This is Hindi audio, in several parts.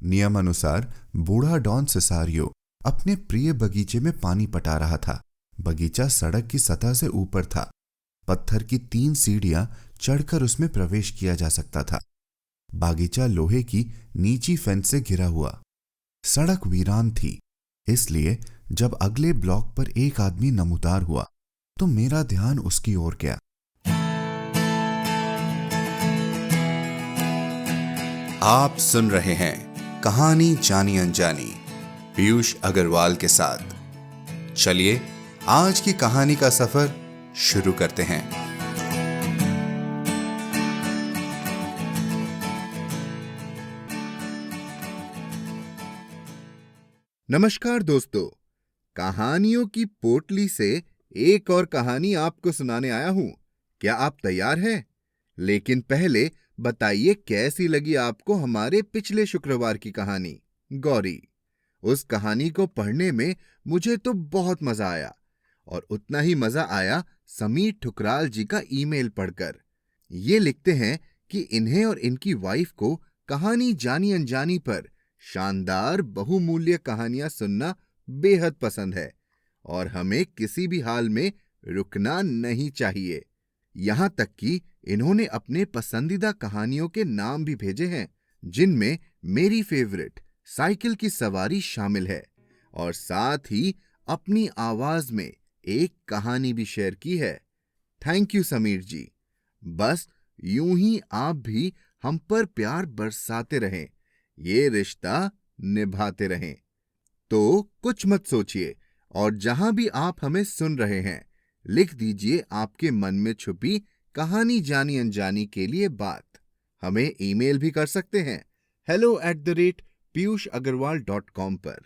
नियमानुसार बूढ़ा डॉन सिसारियो अपने प्रिय बगीचे में पानी पटा रहा था। बगीचा सड़क की सतह से ऊपर था। पत्थर की 3 सीढ़ियां चढ़कर उसमें प्रवेश किया जा सकता था। बागीचा लोहे की नीची फेंस से घिरा हुआ। सड़क वीरान थी, इसलिए जब अगले ब्लॉक पर एक आदमी नमूदार हुआ तो मेरा ध्यान उसकी ओर गया। आप सुन रहे हैं कहानी जानी अनजानी पीयूष अग्रवाल के साथ। चलिए आज की कहानी का सफर शुरू करते हैं। नमस्कार दोस्तों, कहानियों की पोटली से एक और कहानी आपको सुनाने आया हूं। क्या आप तैयार हैं? लेकिन पहले बताइए कैसी लगी आपको हमारे पिछले शुक्रवार की कहानी गौरी। उस कहानी को पढ़ने में मुझे तो बहुत मजा आया और उतना ही मजा आया समीर ठुकराल जी का ईमेल पढ़कर। ये लिखते हैं कि इन्हें और इनकी वाइफ को कहानी जानी अनजानी पर शानदार बहुमूल्य कहानियां सुनना बेहद पसंद है और हमें किसी भी हाल में रुकना नहीं चाहिए। यहां तक कि इन्होंने अपने पसंदीदा कहानियों के नाम भी भेजे हैं, जिनमें मेरी फेवरेट साइकिल की सवारी शामिल है और साथ ही अपनी आवाज में एक कहानी भी शेयर की है। थैंक यू समीर जी। बस यूं ही आप भी हम पर प्यार बरसाते रहें, ये रिश्ता निभाते रहें। तो कुछ मत सोचिए और जहां भी आप हमें सुन रहे हैं, लिख दीजिए आपके मन में छुपी कहानी जानी अनजानी के लिए बात। हमें ईमेल भी कर सकते हैं hello@piyushagarwal.com पर।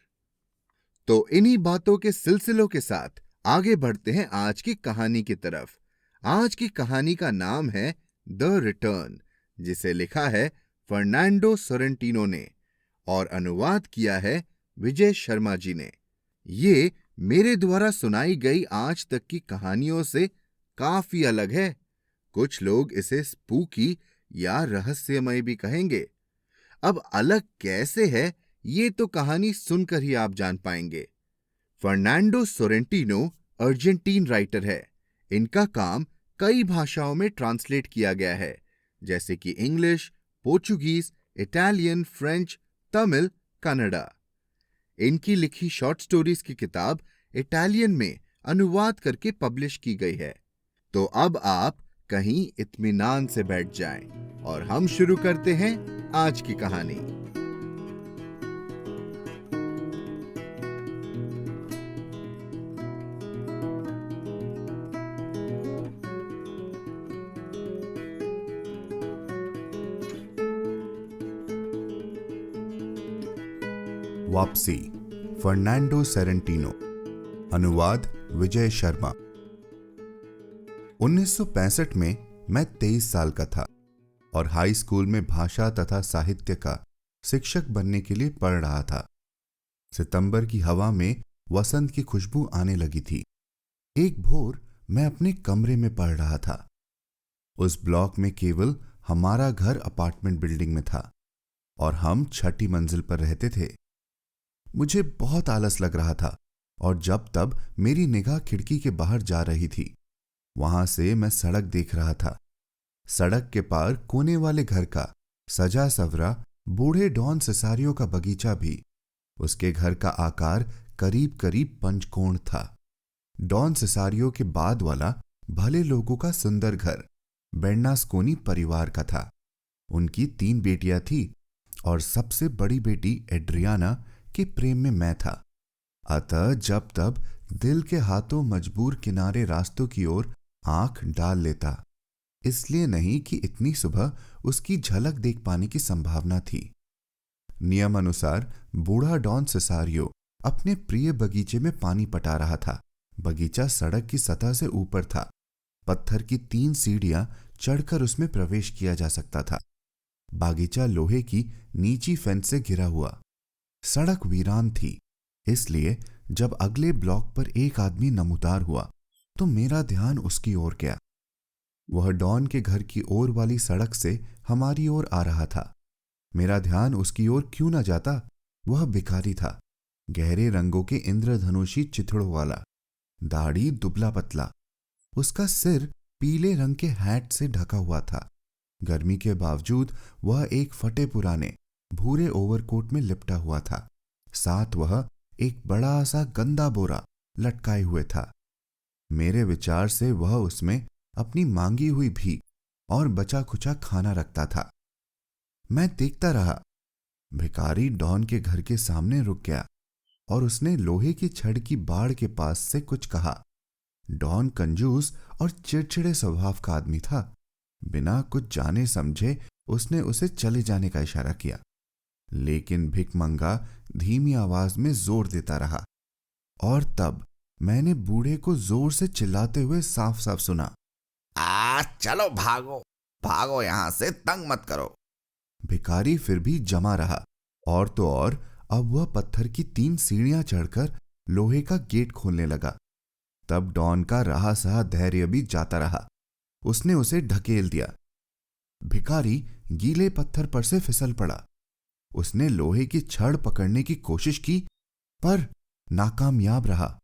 तो इन्हीं बातों के सिलसिलों के साथ आगे बढ़ते हैं आज की कहानी की तरफ। आज की कहानी का नाम है द रिटर्न, जिसे लिखा है फर्नांडो सोरेंटिनो ने और अनुवाद किया है विजय शर्मा जी ने। ये मेरे द्वारा सुनाई गई आज तक की कहानियों से काफी अलग है। कुछ लोग इसे स्पूकी या रहस्यमय भी कहेंगे। अब अलग कैसे है, ये तो कहानी सुनकर ही आप जान पाएंगे। फर्नांडो सोरेंटिनो अर्जेंटीन राइटर है। इनका काम कई भाषाओं में ट्रांसलेट किया गया है, जैसे कि English, Portuguese, Italian, French, Tamil, Kannada. इनकी लिखी शॉर्ट स्टोरीज की किताब इटालियन में अनुवाद करके पब्लिश की गई है। तो अब आप कहीं इत्मीनान से बैठ जाएं और हम शुरू करते हैं आज की कहानी। वापसी, फर्नांडो सोरेंटिनो। अनुवाद विजय शर्मा। 1965 में मैं 23 साल का था और हाई स्कूल में भाषा तथा साहित्य का शिक्षक बनने के लिए पढ़ रहा था। सितंबर की हवा में वसंत की खुशबू आने लगी थी। एक भोर मैं अपने कमरे में पढ़ रहा था। उस ब्लॉक में केवल हमारा घर अपार्टमेंट बिल्डिंग में था और हम 6ठी मंजिल पर रहते थे। मुझे बहुत आलस लग रहा था और जब तब मेरी निगाह खिड़की के बाहर जा रही थी। वहां से मैं सड़क देख रहा था। सड़क के पार कोने वाले घर का सजा सवरा बूढ़े डॉन सिसारियो का बगीचा भी। उसके घर का आकार करीब करीब पंचकोण था। डॉन सिसारियो के बाद वाला भले लोगों का सुंदर घर बेर्नास्कोनी परिवार का था। उनकी 3 बेटियां थी और सबसे बड़ी बेटी एड्रियाना के प्रेम में मैं था। अतः जब तब दिल के हाथों मजबूर किनारे रास्तों की ओर आंख डाल लेता, इसलिए नहीं कि इतनी सुबह उसकी झलक देख पाने की संभावना थी। नियम अनुसार बूढ़ा डॉन सिसारियो अपने प्रिय बगीचे में पानी पटा रहा था। बगीचा सड़क की सतह से ऊपर था। पत्थर की 3 सीढ़ियां चढ़कर उसमें प्रवेश किया जा सकता था। बागीचा लोहे की नीची फेंस से घिरा हुआ। सड़क वीरान थी, इसलिए जब अगले ब्लॉक पर एक आदमी नमूदार हुआ तो मेरा ध्यान उसकी ओर गया। वह डॉन के घर की ओर वाली सड़क से हमारी ओर आ रहा था। मेरा ध्यान उसकी ओर क्यों न जाता। वह भिखारी था, गहरे रंगों के इंद्रधनुषी चिथड़ों वाला, दाढ़ी दुबला पतला। उसका सिर पीले रंग के हैट से ढका हुआ था। गर्मी के बावजूद वह एक फटे पुराने भूरे ओवरकोट में लिपटा हुआ था। साथ वह एक बड़ा सा गंदा बोरा लटकाए हुए था। मेरे विचार से वह उसमें अपनी मांगी हुई भीख और बचा खुचा खाना रखता था। मैं देखता रहा। भिखारी डॉन के घर के सामने रुक गया और उसने लोहे की छड़ की बाड़ के पास से कुछ कहा। डॉन कंजूस और चिड़चिड़े स्वभाव का आदमी था। बिना कुछ जाने समझे उसने उसे चले जाने का इशारा किया, लेकिन भिखमंगा धीमी आवाज में जोर देता रहा। और तब मैंने बूढ़े को जोर से चिल्लाते हुए साफ साफ सुना, चलो भागो भागो, यहां से तंग मत करो। भिखारी फिर भी जमा रहा। और तो और अब वह पत्थर की 3 सीढ़ियां चढ़कर लोहे का गेट खोलने लगा। तब डॉन का रहा सहा धैर्य भी जाता रहा। उसने उसे ढकेल दिया। भिखारी गीले पत्थर पर से फिसल पड़ा। उसने लोहे की छड़ पकड़ने की कोशिश की, पर नाकामयाब रहा।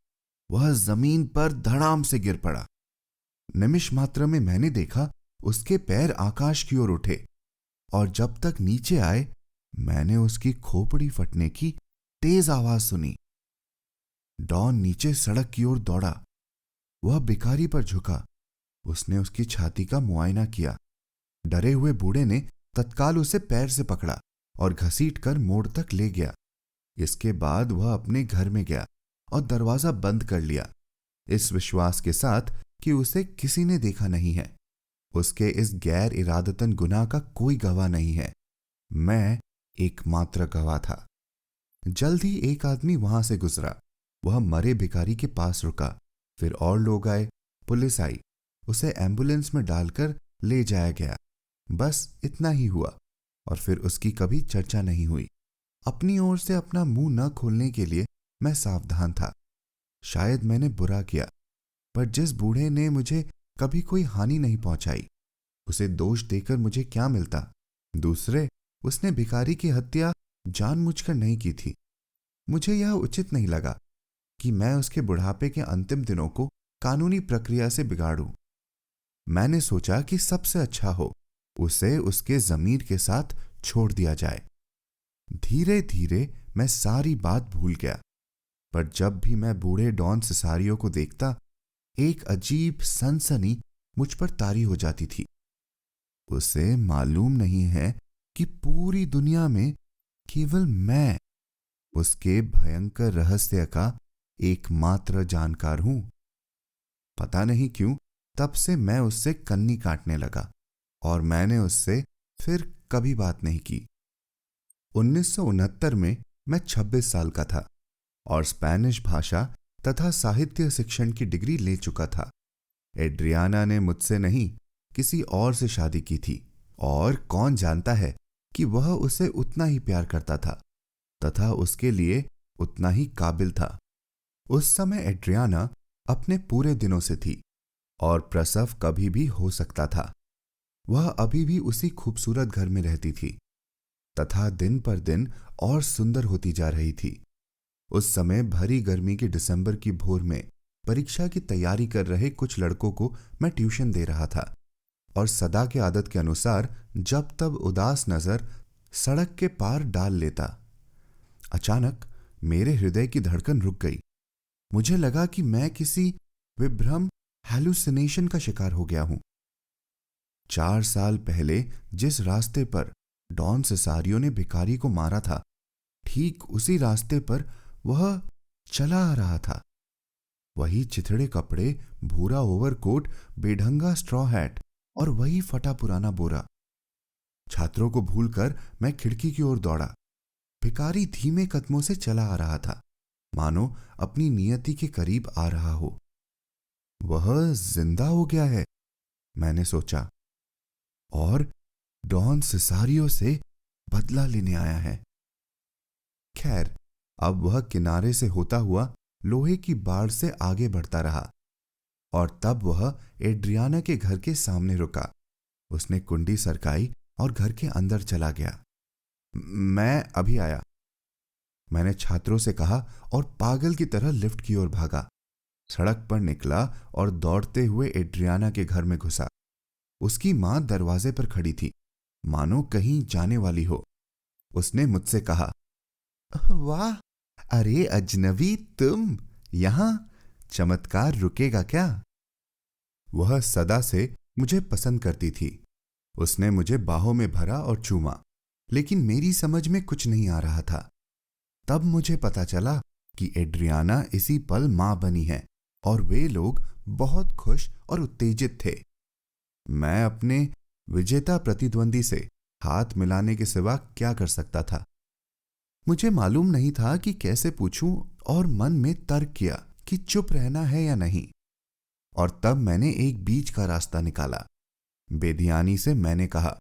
वह जमीन पर धड़ाम से गिर पड़ा। निमिष मात्र में मैंने देखा उसके पैर आकाश की ओर उठे, और जब तक नीचे आए मैंने उसकी खोपड़ी फटने की तेज आवाज सुनी। डॉन नीचे सड़क की ओर दौड़ा। वह भिखारी पर झुका। उसने उसकी छाती का मुआयना किया। डरे हुए बूढ़े ने तत्काल उसे पैर से पकड़ा और घसीटकर मोड़ तक ले गया। इसके बाद वह अपने घर में गया और दरवाजा बंद कर लिया, इस विश्वास के साथ कि उसे किसी ने देखा नहीं है। उसके इस गैर इरादतन गुनाह का कोई गवाह नहीं है। मैं एकमात्र गवाह था। जल्द ही एक आदमी वहां से गुजरा। वह मरे भिखारी के पास रुका। फिर और लोग आए, पुलिस आई। उसे एम्बुलेंस में डालकर ले जाया गया। बस इतना ही हुआ, और फिर उसकी कभी चर्चा नहीं हुई। अपनी ओर से अपना मुंह न खोलने के लिए मैं सावधान था। शायद मैंने बुरा किया, पर जिस बूढ़े ने मुझे कभी कोई हानि नहीं पहुंचाई, उसे दोष देकर मुझे क्या मिलता। दूसरे, उसने भिखारी की हत्या जानबूझकर नहीं की थी। मुझे यह उचित नहीं लगा कि मैं उसके बुढ़ापे के अंतिम दिनों को कानूनी प्रक्रिया से बिगाड़ूं। मैंने सोचा कि सबसे अच्छा हो उसे उसके जमीर के साथ छोड़ दिया जाए। धीरे धीरे मैं सारी बात भूल गया, पर जब भी मैं बूढ़े डॉन सिसारियो को देखता, एक अजीब सनसनी मुझ पर तारी हो जाती थी। उसे मालूम नहीं है कि पूरी दुनिया में केवल मैं उसके भयंकर रहस्य का एकमात्र जानकार हूं। पता नहीं क्यों तब से मैं उससे कन्नी काटने लगा, और मैंने उससे फिर कभी बात नहीं की। 1969 में मैं 26 साल का था और स्पेनिश भाषा तथा साहित्य शिक्षण की डिग्री ले चुका था। एड्रियाना ने मुझसे नहीं, किसी और से शादी की थी, और कौन जानता है कि वह उसे उतना ही प्यार करता था तथा उसके लिए उतना ही काबिल था। उस समय एड्रियाना अपने पूरे दिनों से थी और प्रसव कभी भी हो सकता था। वह अभी भी उसी खूबसूरत घर में रहती थी तथा दिन पर दिन और सुंदर होती जा रही थी। उस समय भरी गर्मी के दिसंबर की भोर में परीक्षा की तैयारी कर रहे कुछ लड़कों को मैं ट्यूशन दे रहा था, और सदा के आदत के अनुसार जब तब उदास नजर सड़क के पार डाल लेता। अचानक मेरे हृदय की धड़कन रुक गई। मुझे लगा कि मैं किसी विभ्रम हैलुसिनेशन का शिकार हो गया हूं। 4 साल पहले जिस रास्ते पर डॉन सिसारियो ने भिखारी को मारा था, ठीक उसी रास्ते पर वह चला आ रहा था। वही चिथड़े कपड़े, भूरा ओवरकोट, बेढंगा स्ट्रॉ हैट और वही फटा पुराना बोरा। छात्रों को भूलकर मैं खिड़की की ओर दौड़ा। भिखारी धीमे कदमों से चला आ रहा था, मानो अपनी नियति के करीब आ रहा हो। वह जिंदा हो गया है, मैंने सोचा, और डॉन सिसारियो से बदला लेने आया है। खैर, अब वह किनारे से होता हुआ लोहे की बाड़ से आगे बढ़ता रहा, और तब वह एड्रियाना के घर के सामने रुका। उसने कुंडी सरकाई और घर के अंदर चला गया। मैं अभी आया, मैंने छात्रों से कहा और पागल की तरह लिफ्ट की ओर भागा। सड़क पर निकला और दौड़ते हुए एड्रियाना के घर में घुसा। उसकी मां दरवाजे पर खड़ी थी, मानो कहीं जाने वाली हो। उसने मुझसे कहा, वाह, अरे अजनबी तुम यहां, चमत्कार रुकेगा क्या? वह सदा से मुझे पसंद करती थी। उसने मुझे बाहों में भरा और चूमा, लेकिन मेरी समझ में कुछ नहीं आ रहा था। तब मुझे पता चला कि एड्रियाना इसी पल मां बनी है और वे लोग बहुत खुश और उत्तेजित थे। मैं अपने विजेता प्रतिद्वंदी से हाथ मिलाने के सिवा क्या कर सकता था? मुझे मालूम नहीं था कि कैसे पूछूं और मन में तर्क किया कि चुप रहना है या नहीं। और तब मैंने एक बीच का रास्ता निकाला। बेध्यानी से मैंने कहा,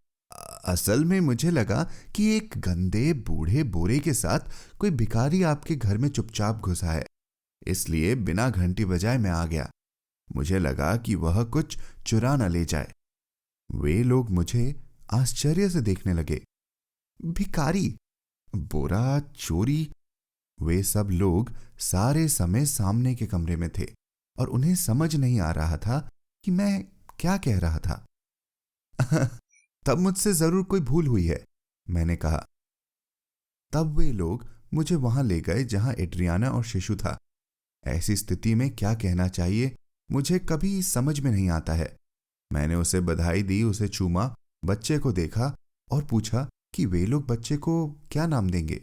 असल में मुझे लगा कि एक गंदे बूढ़े बोरे के साथ कोई भिखारी आपके घर में चुपचाप घुसा है, इसलिए बिना घंटी बजाए मैं आ गया। मुझे लगा कि वह कुछ चुरा न ले जाए। वे लोग मुझे आश्चर्य से देखने लगे। भिखारी, बोरा चोरी। वे सब लोग सारे समय सामने के कमरे में थे और उन्हें समझ नहीं आ रहा था कि मैं क्या कह रहा था। तब मुझसे जरूर कोई भूल हुई है, मैंने कहा। तब वे लोग मुझे वहां ले गए जहां एड्रियाना और शिशु था। ऐसी स्थिति में क्या कहना चाहिए मुझे कभी समझ में नहीं आता है। मैंने उसे बधाई दी, उसे चूमा, बच्चे को देखा और पूछा कि वे लोग बच्चे को क्या नाम देंगे।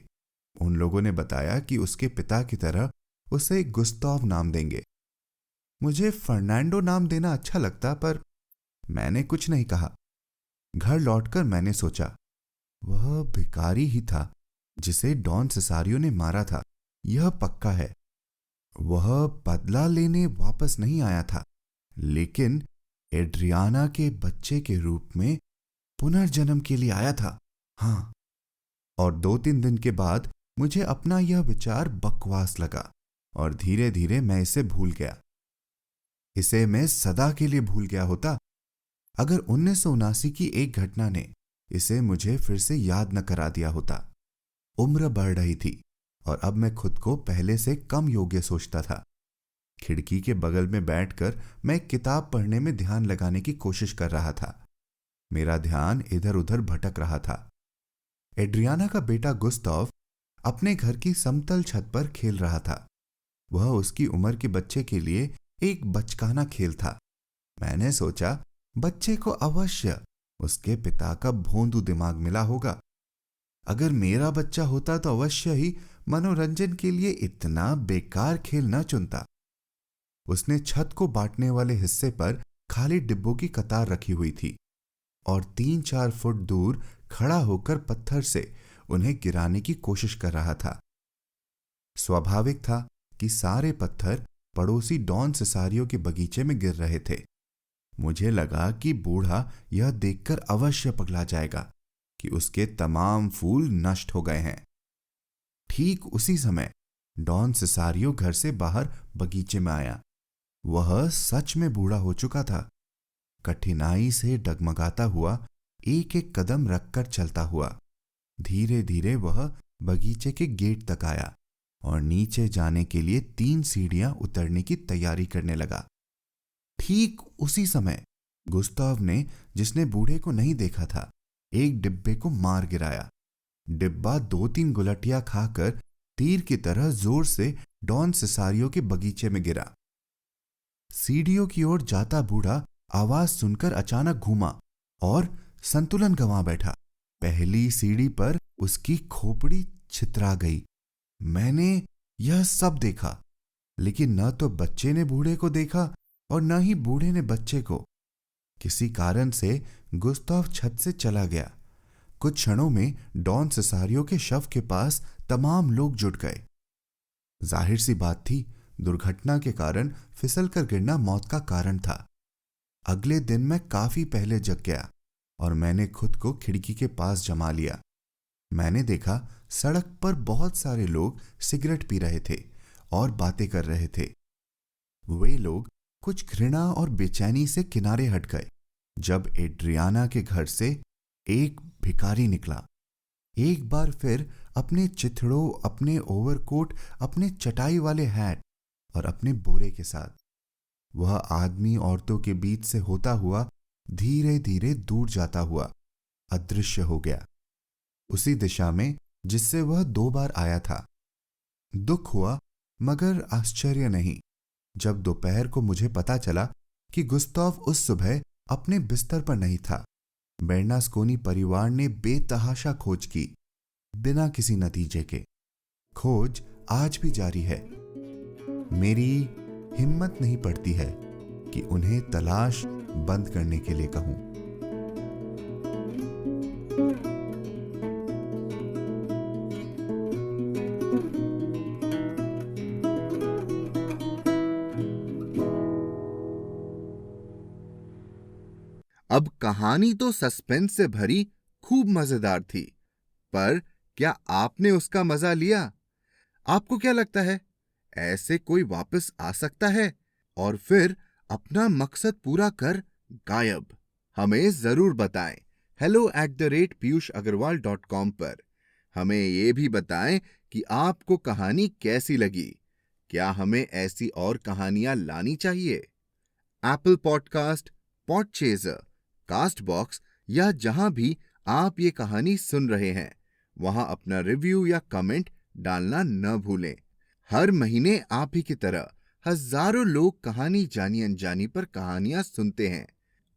उन लोगों ने बताया कि उसके पिता की तरह उसे गुस्ताव नाम देंगे। मुझे फर्नांडो नाम देना अच्छा लगता, पर मैंने कुछ नहीं कहा। घर लौटकर मैंने सोचा, वह भिखारी ही था जिसे डॉन सेसारियो ने मारा था, यह पक्का है। वह बदला लेने वापस नहीं आया था, लेकिन एड्रियाना के बच्चे के रूप में पुनर्जन्म के लिए आया था। हाँ, और 2-3 दिन के बाद मुझे अपना यह विचार बकवास लगा और धीरे धीरे मैं इसे भूल गया। इसे मैं सदा के लिए भूल गया होता अगर 1979 की एक घटना ने इसे मुझे फिर से याद न करा दिया होता। उम्र बढ़ रही थी और अब मैं खुद को पहले से कम योग्य सोचता था। खिड़की के बगल में बैठकर मैं एक किताब पढ़ने में ध्यान लगाने की कोशिश कर रहा था। मेरा ध्यान इधर उधर भटक रहा था। एड्रियाना का बेटा गुस्ताव अपने घर की समतल छत पर खेल रहा था। वह उसकी उम्र के बच्चे के लिए एक बचकाना खेल था। मैंने सोचा, बच्चे को अवश्य उसके पिता का भोंदू दिमाग मिला होगा। अगर मेरा बच्चा होता तो अवश्य ही मनोरंजन के लिए इतना बेकार खेल न चुनता। उसने छत को बांटने वाले हिस्से पर खाली डिब्बों की कतार रखी हुई थी और 3-4 फुट दूर खड़ा होकर पत्थर से उन्हें गिराने की कोशिश कर रहा था। स्वाभाविक था कि सारे पत्थर पड़ोसी डॉन सेसारियो के बगीचे में गिर रहे थे। मुझे लगा कि बूढ़ा यह देखकर अवश्य पगला जाएगा कि उसके तमाम फूल नष्ट हो गए हैं। ठीक उसी समय डॉन सेसारियो घर से बाहर बगीचे में आया। वह सच में बूढ़ा हो चुका था। कठिनाई से डगमगाता हुआ एक एक कदम रखकर चलता हुआ धीरे धीरे वह बगीचे के गेट तक आया और नीचे जाने के लिए 3 सीढ़ियां उतरने की तैयारी करने लगा। ठीक उसी समय गुस्ताव ने, जिसने बूढ़े को नहीं देखा था, एक डिब्बे को मार गिराया। डिब्बा 2-3 गुलटियां खाकर तीर की तरह जोर से डॉन सेसारियो के बगीचे में गिरा। सीढ़ियों की ओर जाता बूढ़ा आवाज सुनकर अचानक घूमा और संतुलन गंवा बैठा। पहली सीढ़ी पर उसकी खोपड़ी छितरा गई। मैंने यह सब देखा, लेकिन न तो बच्चे ने बूढ़े को देखा और न ही बूढ़े ने बच्चे को। किसी कारण से गुस्ताव छत से चला गया। कुछ क्षणों में डॉन सेसारियो के शव के पास तमाम लोग जुट गए। जाहिर सी बात थी, दुर्घटना के कारण फिसलकर गिरना मौत का कारण था। अगले दिन मैं काफी पहले जग गया और मैंने खुद को खिड़की के पास जमा लिया। मैंने देखा सड़क पर बहुत सारे लोग सिगरेट पी रहे थे और बातें कर रहे थे। वे लोग कुछ घृणा और बेचैनी से किनारे हट गए जब एड्रियाना के घर से एक भिखारी निकला। एक बार फिर अपने चिथड़ों, अपने ओवरकोट, अपने चटाई वाले हैट और अपने बोरे के साथ वह आदमी औरतों के बीच से होता हुआ धीरे धीरे दूर जाता हुआ अदृश्य हो गया, उसी दिशा में जिससे वह 2 बार आया था। दुख हुआ मगर आश्चर्य नहीं जब दोपहर को मुझे पता चला कि गुस्ताव उस सुबह अपने बिस्तर पर नहीं था। बेर्नास्कोनी परिवार ने बेतहाशा खोज की, बिना किसी नतीजे के। खोज आज भी जारी है। मेरी हिम्मत नहीं पड़ती है कि उन्हें तलाश बंद करने के लिए कहूं। अब कहानी तो सस्पेंस से भरी खूब मजेदार थी, पर क्या आपने उसका मजा लिया? आपको क्या लगता है, ऐसे कोई वापस आ सकता है और फिर अपना मकसद पूरा कर गायब? हमें जरूर बताएं hello@piyushagarwal.com पर। हमें ये भी बताएं कि आपको कहानी कैसी लगी। क्या हमें ऐसी और कहानियां लानी चाहिए? Apple podcast, Podchaser, Castbox या जहां भी आप ये कहानी सुन रहे हैं, वहां अपना रिव्यू या कमेंट डालना न भूलें। हर महीने आप ही की तरह हजारों लोग कहानी जानी अनजानी पर कहानियां सुनते हैं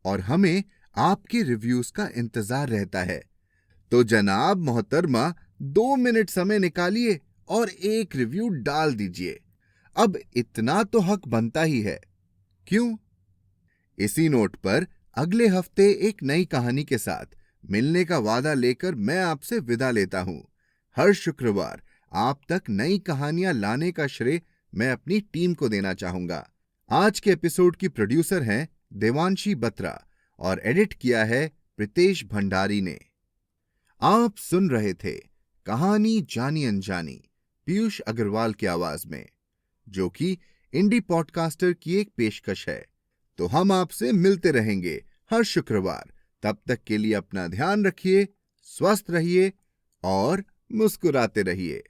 और हमें आपके रिव्यूज का इंतजार रहता है। तो जनाब मोहतरमा, 2 मिनट समय निकालिए और एक रिव्यू डाल दीजिए। अब इतना तो हक बनता ही है, क्यों? इसी नोट पर अगले हफ्ते एक नई कहानी के साथ मिलने का वादा लेकर मैं आपसे विदा लेता हूं। हर शुक्रवार आप तक नई कहानियां लाने का श्रेय मैं अपनी टीम को देना चाहूंगा। आज के एपिसोड की प्रोड्यूसर हैं देवांशी बत्रा और एडिट किया है प्रीतेश भंडारी ने। आप सुन रहे थे कहानी जानी अनजानी पीयूष अग्रवाल की आवाज में, जो कि इंडी पॉडकास्टर की एक पेशकश है। तो हम आपसे मिलते रहेंगे हर शुक्रवार। तब तक के लिए अपना ध्यान रखिए, स्वस्थ रहिए और मुस्कुराते रहिए।